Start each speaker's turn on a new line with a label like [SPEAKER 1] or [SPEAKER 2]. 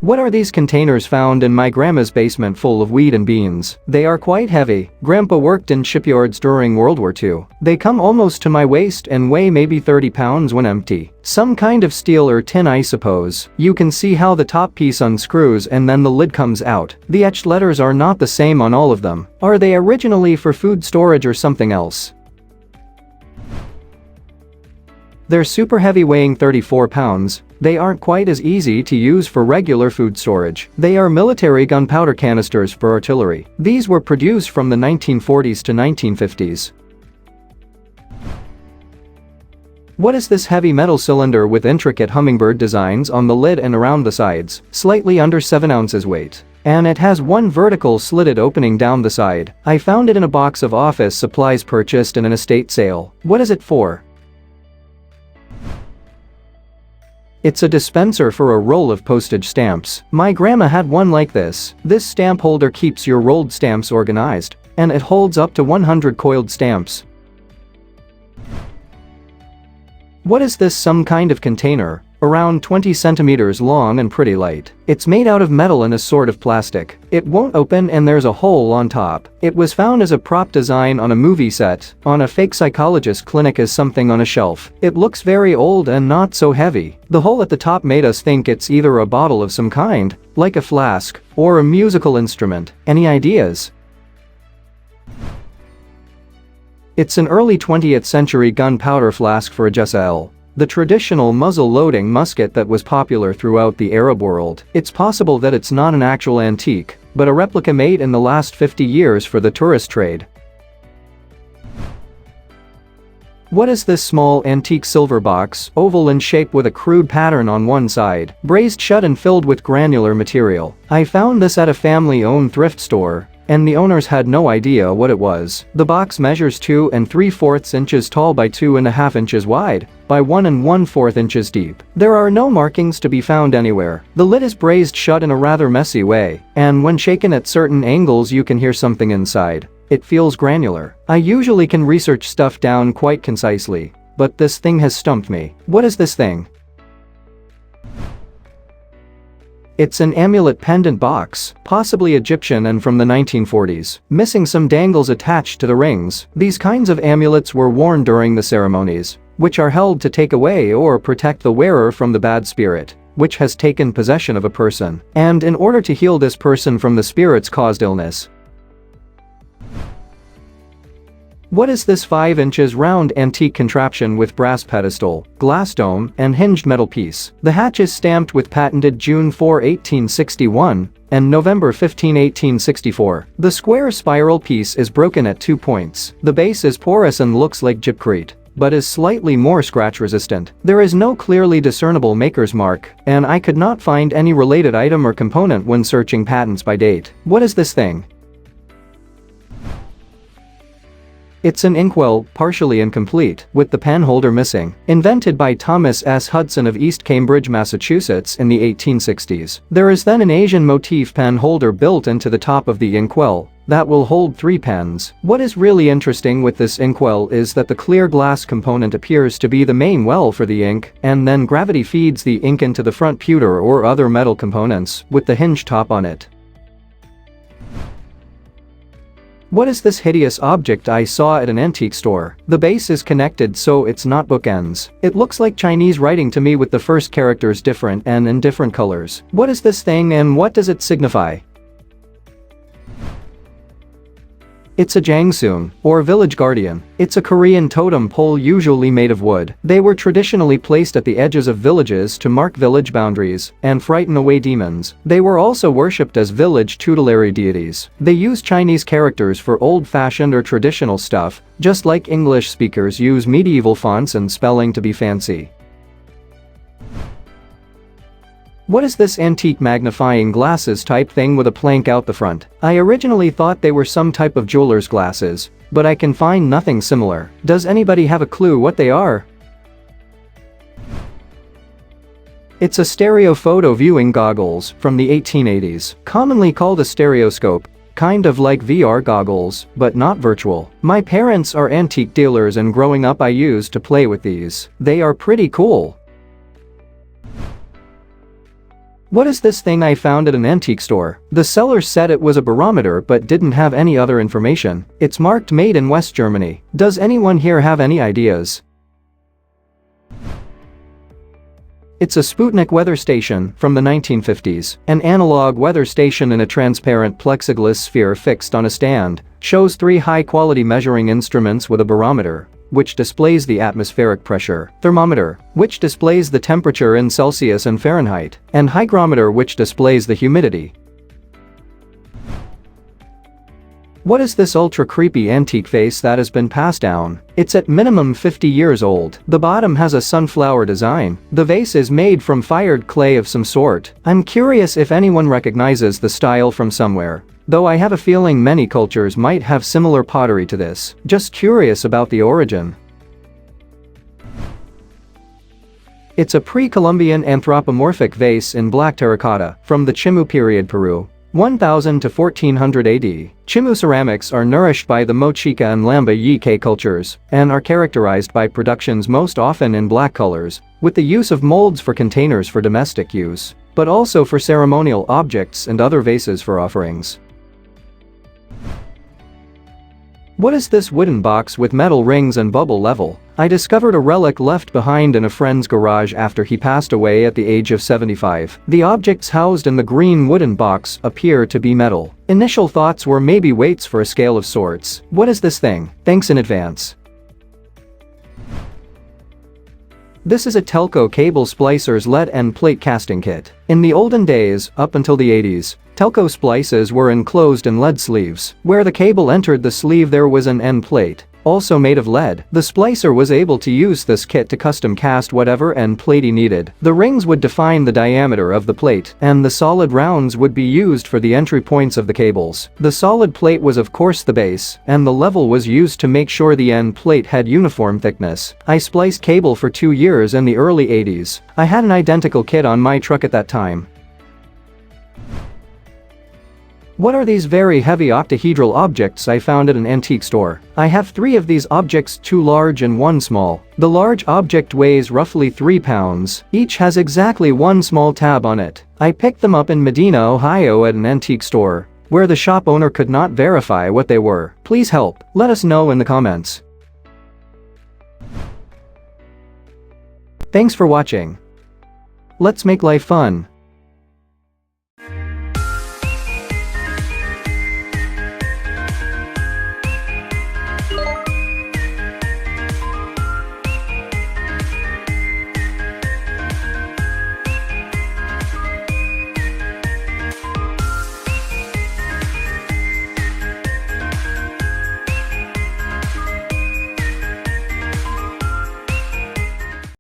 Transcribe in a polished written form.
[SPEAKER 1] What are these containers found in my grandma's basement full of wheat and beans? They are quite heavy. Grandpa worked in shipyards during World War II. They come almost to my waist and weigh maybe 30 pounds when empty. Some kind of steel or tin, I suppose. You can see how the top piece unscrews and then the lid comes out. The etched letters are not the same on all of them. Are they originally for food storage or something else? They're super heavy, weighing 34 pounds. They aren't quite as easy to use for regular food storage. They are military gunpowder canisters for artillery. These were produced from the 1940s to 1950s. What is this heavy metal cylinder with intricate hummingbird designs on the lid and around the sides? Slightly under 7 ounces weight. And it has one vertical slitted opening down the side. I found it in a box of office supplies purchased in an estate sale. What is it for? It's a dispenser for a roll of postage stamps. My grandma had one like this. This stamp holder keeps your rolled stamps organized, and it holds up to 100 coiled stamps. What is this? Some kind of container, around 20 centimeters long and pretty light. It's made out of metal and a sort of plastic. It won't open and there's a hole on top. It was found as a prop design on a movie set, on a fake psychologist clinic, as something on a shelf. It looks very old and not so heavy. The hole at the top made us think it's either a bottle of some kind, like a flask, or a musical instrument. Any ideas? It's an early 20th century gunpowder flask for a GUNPOWDER, the traditional muzzle-loading musket that was popular throughout the Arab world. It's possible that it's not an actual antique, but a replica made in the last 50 years for the tourist trade. What is this small antique silver box, oval in shape with a crude pattern on one side, braced shut and filled with granular material? I found this at a family-owned thrift store, and the owners had no idea what it was. The box measures 2 3/4 inches tall by 2.5 inches wide, by 1 1/4 inches deep. There are no markings to be found anywhere. The lid is braced shut in a rather messy way, and when shaken at certain angles you can hear something inside. It feels granular. I usually can research stuff down quite concisely, but this thing has stumped me. What is this thing? It's an amulet pendant box, possibly Egyptian and from the 1940s, missing some dangles attached to the rings. These kinds of amulets were worn during the ceremonies, which are held to take away or protect the wearer from the bad spirit, which has taken possession of a person, and in order to heal this person from the spirit's caused illness. What is this 5 inches round antique contraption with brass pedestal, glass dome, and hinged metal piece? The hatch is stamped with patented June 4, 1861 and November 15, 1864. The square spiral piece is broken at 2 points. The base is porous and looks like gypcrete, but is slightly more scratch resistant. There is no clearly discernible maker's mark, and I could not find any related item or component when searching patents by date. What is this thing? It's an inkwell, partially incomplete, with the pen holder missing. Invented by Thomas S. Hudson of East Cambridge, Massachusetts in the 1860s. There is then an Asian motif pen holder built into the top of the inkwell that will hold 3 pens. What is really interesting with this inkwell is that the clear glass component appears to be the main well for the ink, and then gravity feeds the ink into the front pewter or other metal components with the hinge top on it. What is this hideous object I saw at an antique store? The base is connected so it's not bookends. It looks like Chinese writing to me with the first characters different and in different colors. What is this thing and what does it signify? It's a jangsoon, or village guardian. It's a Korean totem pole usually made of wood. They were traditionally placed at the edges of villages to mark village boundaries and frighten away demons. They were also worshipped as village tutelary deities. They use Chinese characters for old-fashioned or traditional stuff, just like English speakers use medieval fonts and spelling to be fancy. What is this antique magnifying glasses type thing with a plank out the front? I originally thought they were some type of jeweler's glasses, but I can find nothing similar. Does anybody have a clue what they are? It's a stereo photo viewing goggles from the 1880s, commonly called a stereoscope, kind of like VR goggles, but not virtual. My parents are antique dealers and growing up I used to play with these. They are pretty cool. What is this thing I found at an antique store? The seller said it was a barometer but didn't have any other information. It's marked made in West Germany. Does anyone here have any ideas? It's a Sputnik weather station from the 1950s. An analog weather station in a transparent plexiglass sphere fixed on a stand shows 3 high-quality measuring instruments with a barometer, which displays the atmospheric pressure, thermometer, which displays the temperature in Celsius and Fahrenheit, and hygrometer, which displays the humidity. What is this ultra creepy antique vase that has been passed down? It's at minimum 50 years old. The bottom has a sunflower design. The vase is made from fired clay of some sort. I'm curious if anyone recognizes the style from somewhere, though I have a feeling many cultures might have similar pottery to this. Just curious about the origin. It's a pre-Columbian anthropomorphic vase in black terracotta from the Chimu period, Peru. 1000 to 1400 AD, Chimu ceramics are nourished by the Mochica and Lamba Yike cultures and are characterized by productions most often in black colors, with the use of molds for containers for domestic use, but also for ceremonial objects and other vases for offerings. What is this wooden box with metal rings and bubble level? I discovered a relic left behind in a friend's garage after he passed away at the age of 75. The objects housed in the green wooden box appear to be metal. Initial thoughts were maybe weights for a scale of sorts. What is this thing? Thanks in advance. This is a TELCO cable splicer's lead end plate casting kit. In the olden days, up until the 80s, TELCO splices were enclosed in lead sleeves. Where the cable entered the sleeve there was an end plate, also made of lead. The splicer was able to use this kit to custom cast whatever end plate he needed. The rings would define the diameter of the plate, and the solid rounds would be used for the entry points of the cables. The solid plate was of course the base, and the level was used to make sure the end plate had uniform thickness. I spliced cable for 2 years in the early 80s. I had an identical kit on my truck at that time. What are these very heavy octahedral objects I found at an antique store? I have 3 of these objects, 2 large and 1 small. The large object weighs roughly 3 pounds. Each has exactly 1 small tab on it. I picked them up in Medina, Ohio at an antique store, where the shop owner could not verify what they were. Please help. Let us know in the comments. Thanks for watching. Let's make life fun.